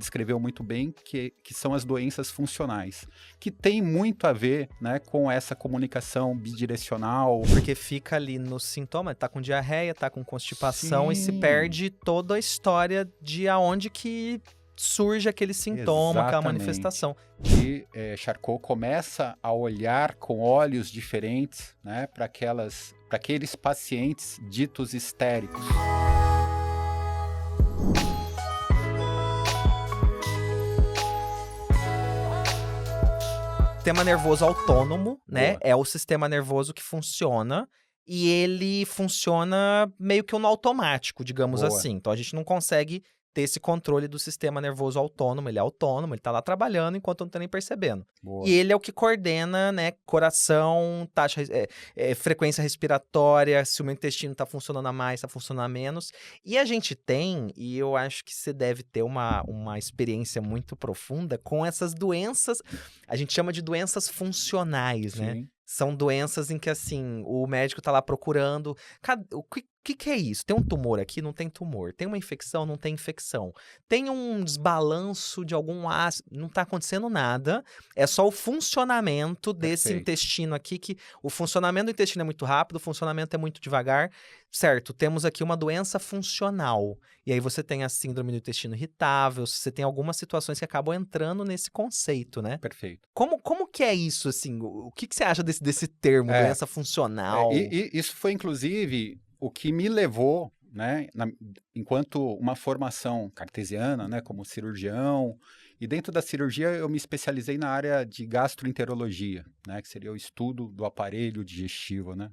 descreveu muito bem, que são as doenças funcionais, que tem muito a ver, né, com essa comunicação bidirecional. Porque fica ali no sintoma, tá com diarreia, tá com constipação e se Sim. perde toda a história de aonde que surge aquele sintoma, aquela Exatamente. manifestação. E Charcot começa a olhar com olhos diferentes, né, para aqueles pacientes ditos histéricos. Sistema nervoso autônomo, né? Boa. É o sistema nervoso que funciona e ele funciona meio que no automático, digamos Boa. assim. Então a gente não consegue ter esse controle do sistema nervoso autônomo. Ele é autônomo, ele tá lá trabalhando enquanto não tá nem percebendo. Boa. E ele é o que coordena, né? Coração, taxa, frequência respiratória, se o meu intestino tá funcionando a mais, tá funcionando a menos. E a gente tem, e eu acho que você deve ter uma experiência muito profunda com essas doenças. A gente chama de doenças funcionais, né? Sim. São doenças em que, assim, o médico tá lá procurando. O que é isso? Tem um tumor aqui? Não tem tumor. Tem uma infecção? Não tem infecção. Tem um desbalanço de algum ácido? Não tá acontecendo nada. É só o funcionamento desse Perfeito. intestino aqui, que o funcionamento do intestino é muito rápido, o funcionamento é muito devagar. Certo, temos aqui uma doença funcional. E aí você tem a síndrome do intestino irritável, você tem algumas situações que acabam entrando nesse conceito, né? Perfeito. Como que é isso, assim? O que você acha desse termo, doença funcional? Isso foi, inclusive, o que me levou, né, enquanto uma formação cartesiana, né, como cirurgião, e dentro da cirurgia eu me especializei na área de gastroenterologia, né, que seria o estudo do aparelho digestivo, né?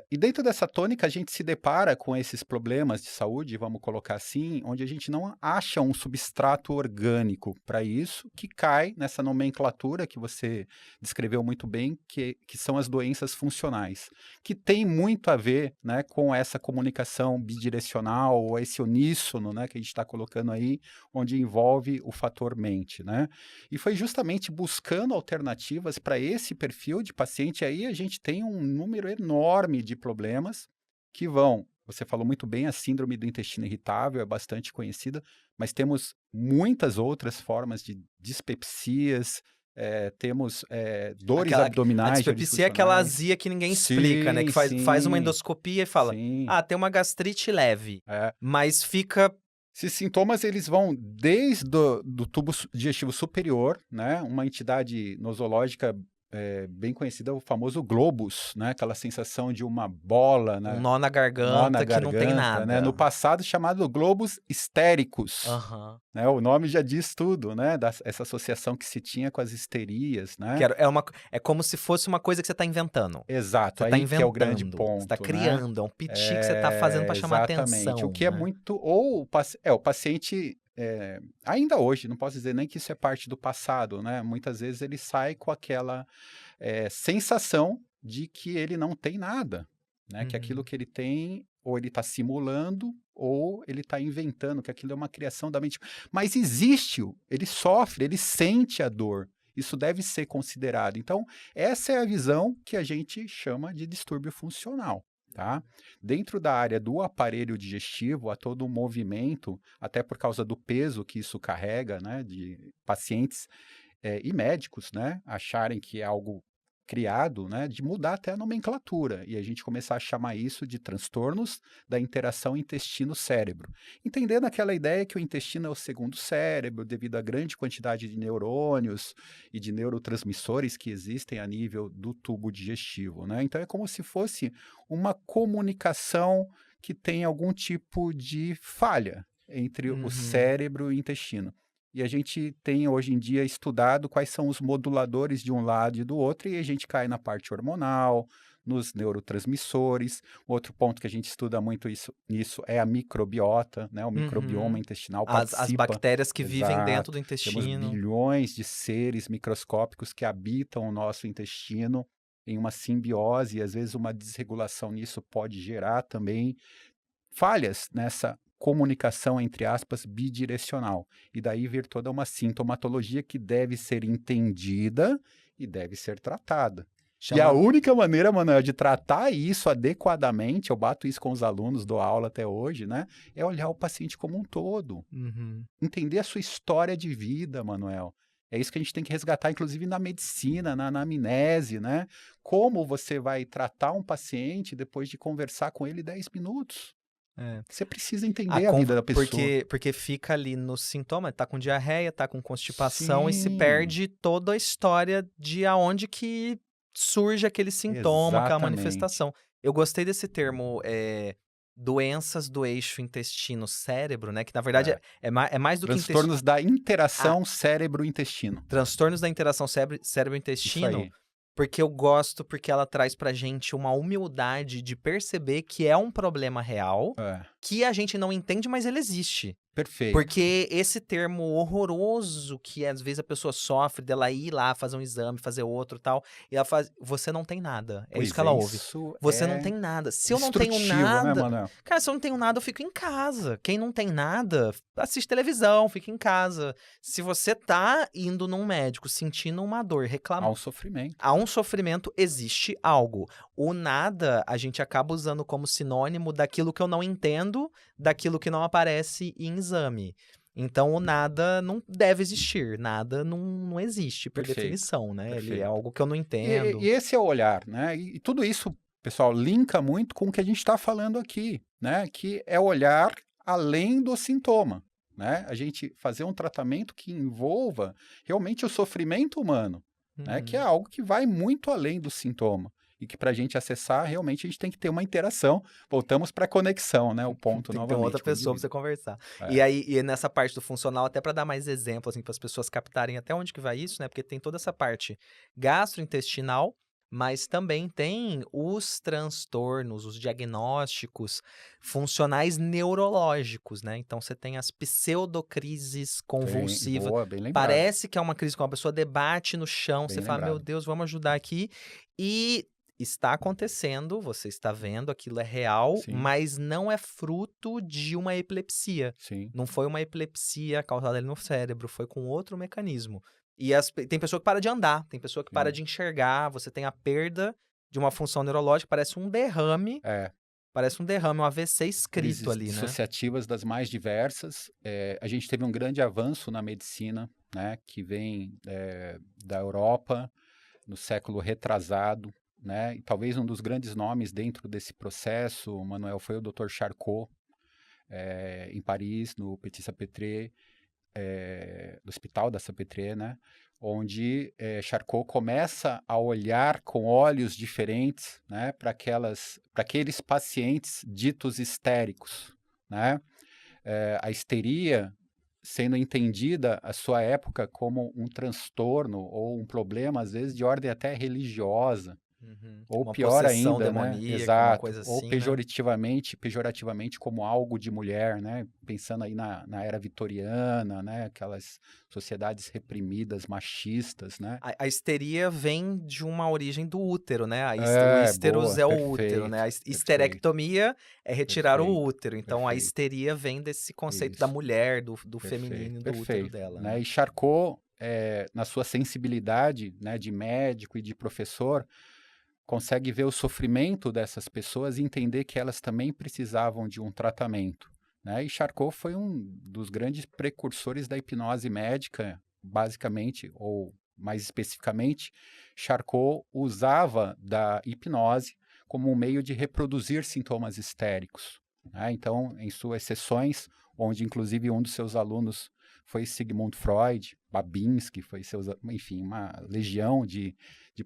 E dentro dessa tônica, a gente se depara com esses problemas de saúde, vamos colocar assim, onde a gente não acha um substrato orgânico para isso, que cai nessa nomenclatura que você descreveu muito bem, que são as doenças funcionais, que tem muito a ver, né, com essa comunicação bidirecional, ou esse uníssono, né, que a gente está colocando aí, onde envolve o fator mente, né? E foi justamente buscando alternativas para esse perfil de paciente, aí a gente tem um número enorme de problemas que vão, você falou muito bem, a síndrome do intestino irritável é bastante conhecida, mas temos muitas outras formas de dispepsias, temos dores A abdominais dispepsia é aquela disfuncionais. azia que ninguém explica, né? Que faz uma endoscopia e fala, Sim. tem uma gastrite leve, É. mas fica... Esses sintomas, eles vão desde do tubo digestivo superior, né? Uma entidade nosológica bem conhecida, o famoso globus, né? Aquela sensação de uma bola, né? Um nó na garganta que não tem nada. Né? No passado chamado globus histéricos. Aham. Né? O nome já diz tudo, né? Essa associação que se tinha com as histerias, né? É como se fosse uma coisa que você tá inventando. Exato, Você aí tá que inventando, é o grande ponto, você tá né? criando, é um piti que você tá fazendo pra chamar Exatamente. atenção. O que é né? muito... Ou o paciente... ainda hoje, não posso dizer nem que isso é parte do passado, né? Muitas vezes ele sai com aquela sensação de que ele não tem nada, né? Que aquilo que ele tem, ou ele está simulando, ou ele está inventando, que aquilo é uma criação da mente. Mas existe, ele sofre, ele sente a dor. Isso deve ser considerado. Então, essa é a visão que a gente chama de distúrbio funcional. Tá? Dentro da área do aparelho digestivo, há todo um movimento, até por causa do peso que isso carrega, né, de pacientes e médicos, né, acharem que é algo criado, né, de mudar até a nomenclatura, e a gente começar a chamar isso de transtornos da interação intestino-cérebro, entendendo aquela ideia que o intestino é o segundo cérebro, devido à grande quantidade de neurônios e de neurotransmissores que existem a nível do tubo digestivo, né? Então é como se fosse uma comunicação que tem algum tipo de falha entre o cérebro e o intestino. E a gente tem hoje em dia estudado quais são os moduladores de um lado e do outro, e a gente cai na parte hormonal, nos neurotransmissores. Outro ponto que a gente estuda muito nisso é a microbiota, né? O microbioma intestinal participa. As bactérias que vivem dentro do Temos intestino. bilhões de seres microscópicos que habitam o nosso intestino em uma simbiose, e às vezes uma desregulação nisso pode gerar também falhas nessa comunicação, entre aspas, bidirecional. E daí vir toda uma sintomatologia que deve ser entendida e deve ser tratada. E a Chama única maneira, Manuel, de tratar isso adequadamente, eu bato isso com os alunos, dou aula até hoje, né? É olhar o paciente como um todo. Uhum. Entender a sua história de vida, Manuel. É isso que a gente tem que resgatar, inclusive na medicina, na anamnese, né? Como você vai tratar um paciente depois de conversar com ele 10 minutos? É. Você precisa entender a A vida da pessoa. porque fica ali no sintoma, tá com diarreia, tá com constipação e se Sim, perde toda a história de aonde que surge aquele sintoma, aquela exatamente. manifestação. Eu gostei desse termo, doenças do eixo intestino-cérebro, né, que na verdade É. é mais do que Transtornos da a interação cérebro-intestino. transtornos da interação Isso cérebro-intestino, aí. porque eu gosto, porque ela traz pra gente uma humildade de perceber que é um problema real, É, que a gente não entende, mas ele existe. perfeito. Porque esse termo horroroso que às vezes a pessoa sofre dela ir lá fazer um exame, fazer outro, tal, e ela faz, você não tem nada. É isso que Pois é, ela ouve. isso Você não é tem nada. Se eu não tenho destrutivo, né, nada, Manuel? cara, se eu não tenho nada, eu fico em casa. Quem não tem nada, assiste televisão, fica em casa. Se você tá indo num médico sentindo uma dor, Há reclama, um sofrimento. há um sofrimento, existe algo. O nada, a gente acaba usando como sinônimo daquilo que eu não entendo, daquilo que não aparece em exame. Então, o nada não deve existir. Nada não existe, por Perfeito, definição, né? Ele é perfeito. algo que eu não E entendo. esse é o olhar, né? E tudo isso, pessoal, linka muito com o que a gente está falando aqui, né? Que é olhar além do sintoma, né? A gente fazer um tratamento que envolva realmente o sofrimento humano, né? Que é Uhum. algo que vai muito além do sintoma. E que para a gente acessar, realmente a gente tem que ter uma interação. Voltamos para a conexão, né? O ponto Tem que ter uma outra novamente com o pessoa pra indivíduo. você conversar. E É, aí, e nessa parte do funcional, até para dar mais exemplos, assim, para as pessoas captarem até onde que vai isso, né? Porque tem toda essa parte gastrointestinal, mas também tem os transtornos, os diagnósticos funcionais neurológicos, né? Então você tem as pseudocrises bem, convulsivas. boa, bem lembrado, Parece que é uma crise com a pessoa debate no chão, você bem fala, meu lembrado. Deus, vamos ajudar aqui. E está acontecendo, você está vendo, aquilo é real, Sim, mas não é fruto de uma epilepsia. sim. Não foi uma epilepsia causada ali no cérebro, foi com outro mecanismo. E tem pessoa que para de andar, tem pessoa que para Sim. de enxergar, você tem a perda de uma função neurológica, É, parece um derrame, um AVC escrito crises ali, né? dissociativas das mais diversas. A gente teve um grande avanço na medicina, né, que vem da Europa no século retrasado, né, e talvez um dos grandes nomes dentro desse processo, Manuel, foi o Dr. Charcot, em Paris, no Petit-Salpêtrière, do Hospital da Salpêtrière, né, onde Charcot começa a olhar com olhos diferentes, né, para aqueles pacientes ditos histéricos, né? A histeria sendo entendida à sua época como um transtorno ou um problema, às vezes, de ordem até religiosa, Uhum. ou Uma pior possessão ainda, né? demoníaca, uma Exato. coisa Ou assim, né? pejorativamente como algo de mulher, né? Pensando aí na era vitoriana, né? Aquelas sociedades reprimidas, machistas, né? A histeria vem de uma origem do útero, né? O É, histeros boa, é o útero, né? perfeito, A perfeito, histerectomia é retirar o perfeito, útero. Então, a perfeito. histeria vem desse conceito da Isso. mulher, do Perfeito, feminino, do útero perfeito, dela, né? né? E Charcot, na sua sensibilidade, né, de médico e de professor, consegue ver o sofrimento dessas pessoas e entender que elas também precisavam de um tratamento, né? E Charcot foi um dos grandes precursores da hipnose médica, basicamente, ou mais especificamente, Charcot usava da hipnose como um meio de reproduzir sintomas histéricos, né? Então, em suas sessões, onde inclusive um dos seus alunos foi Sigmund Freud, Babinski, enfim, uma legião de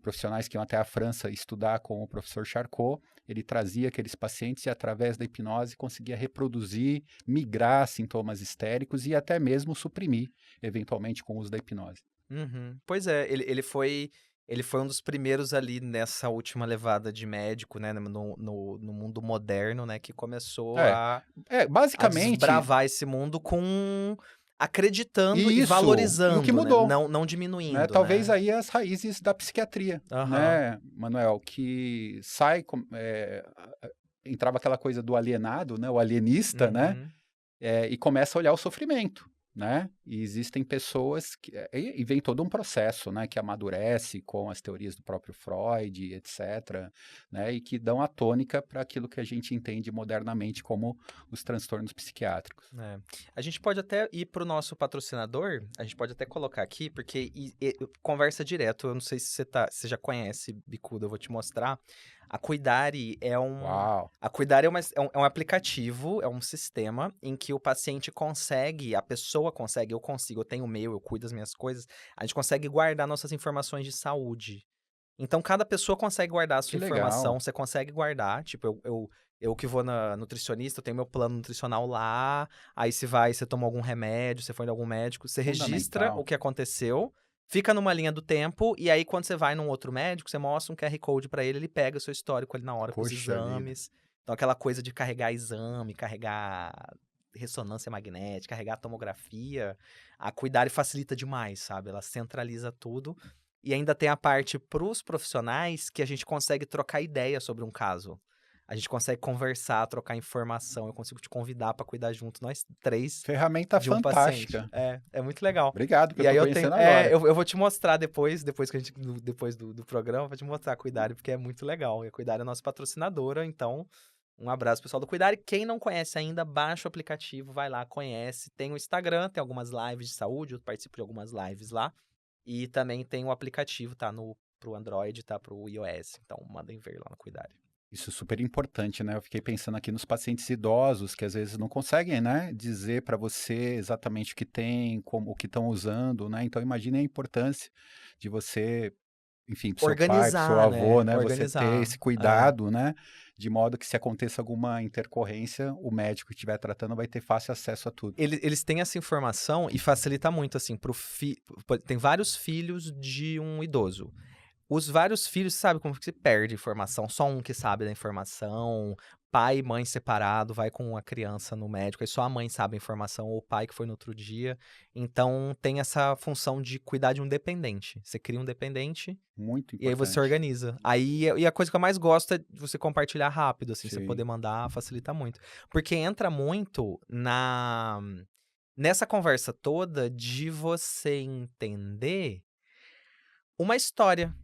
profissionais que iam até a França estudar com o professor Charcot, ele trazia aqueles pacientes e, através da hipnose, conseguia reproduzir, migrar sintomas histéricos e até mesmo suprimir, eventualmente, com o uso da hipnose. Uhum. Pois é, ele foi um dos primeiros ali nessa última levada de médico, né? No mundo moderno, né? Que começou É, a basicamente, desbravar esse mundo com acreditando e isso, e o que valorizando, né? mudou, Não né? diminuindo, Talvez né? aí as raízes da psiquiatria, Aham. né, Manuel, que entrava aquela coisa do alienado, né, o alienista, né, Uhum. e começa a olhar o sofrimento. né? E existem pessoas que e vem todo um processo, né, que amadurece com as teorias do próprio Freud, etc, né, e que dão a tônica para aquilo que a gente entende modernamente como os transtornos psiquiátricos. É. A gente pode até ir pro nosso patrocinador, a gente pode até colocar aqui, porque conversa direto, eu não sei se você já conhece, Bicuda, eu vou te mostrar. A Cuidare é um... Uau! A Cuidare é um aplicativo, é um sistema em que o paciente consegue, a pessoa consegue, eu consigo, eu tenho o meu, eu cuido das minhas coisas, a gente consegue guardar nossas informações de saúde. Então, cada pessoa consegue guardar a sua Que informação, legal! você consegue guardar, tipo, eu que vou na nutricionista, eu tenho meu plano nutricional lá, aí você toma algum remédio, você foi em algum médico, você registra o Fundamental. que aconteceu, fica numa linha do tempo, e aí quando você vai num outro médico, você mostra um QR Code pra ele, ele pega o seu histórico ali na hora com os Poxa vida! exames. Então, aquela coisa de carregar exame, carregar ressonância magnética, carregar tomografia, a Cuidare facilita demais, sabe? Ela centraliza tudo. E ainda tem a parte para os profissionais que a gente consegue trocar ideia sobre um caso. A gente consegue conversar, trocar informação. Eu consigo te convidar para cuidar junto, nós três, Ferramenta de um paciente. fantástica. É muito legal. Obrigado, que eu E aí estou eu tenho. conhecendo agora. Eu vou te mostrar depois que a gente. Depois do programa, eu vou te mostrar a Cuidare, porque é muito legal. E a Cuidare é nossa patrocinadora, então. Um abraço, pessoal do Cuidare. Quem não conhece ainda, baixa o aplicativo, vai lá, conhece. Tem o Instagram, tem algumas lives de saúde, eu participo de algumas lives lá. E também tem o aplicativo, tá pro Android, tá pro iOS. Então, mandem ver lá no Cuidare. Isso é super importante, né? Eu fiquei pensando aqui nos pacientes idosos que às vezes não conseguem, né, dizer para você exatamente o que tem, como o que estão usando, né? Então imagine a importância de você, enfim, para o seu pai, para o seu Organizar, avô, né? né, você ter Organizar. esse É. cuidado, né, de modo que se aconteça alguma intercorrência, o médico que estiver tratando vai ter fácil acesso a tudo. Eles têm essa informação e facilita muito, assim, tem vários filhos de um idoso. Os vários filhos, sabe como que se perde informação? Só um que sabe da informação. Pai e mãe separado, vai com a criança no médico, aí só a mãe sabe a informação, ou o pai que foi no outro dia. Então, tem essa função de cuidar de um dependente. Você cria um dependente Muito e aí você importante. organiza. Aí, e a coisa que eu mais gosto é você compartilhar rápido, assim, você poder Sim. mandar, facilita muito. Porque entra muito nessa conversa toda de você entender uma história.